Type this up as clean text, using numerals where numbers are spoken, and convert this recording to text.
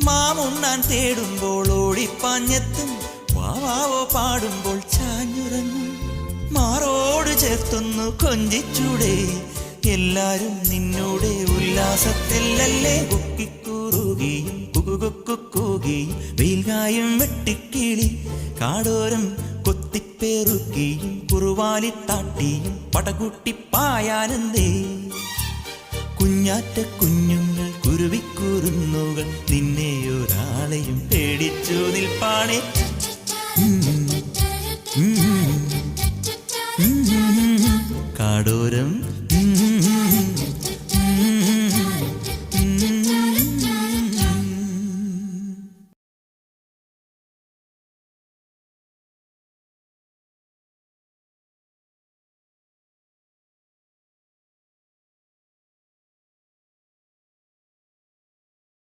മാമുണ്ണാൻ തേടുമ്പോൾ ഓടിപ്പാഞ്ഞെത്തും, വാവാവോ പാടുമ്പോൾ ചാഞ്ഞുറങ്ങും. മാറോട് ചേർത്തൊന്നു കൊഞ്ചിച്ചൂടെ, എല്ലാരും നിന്നോടെ ഉല്ലാസത്തിലല്ലേ. കുക്കിക്കൂറുകയും കുകുകുക്കുകൂകിയും വെയിൽകായും വെട്ടിക്കിളി കാടോരം കൊത്തിപ്പേറുകയും കുറുവാലിത്താട്ടിയും പടകൂട്ടിപ്പായാനന്ദേ. കുഞ്ഞാറ്റ കുഞ്ഞുങ്ങൾ കുരുവിക്കൂറുന്നുകൾ നിന്നെ ഒരാളെയും പേടിച്ചു നിൽപ്പാണേ. കാടോരം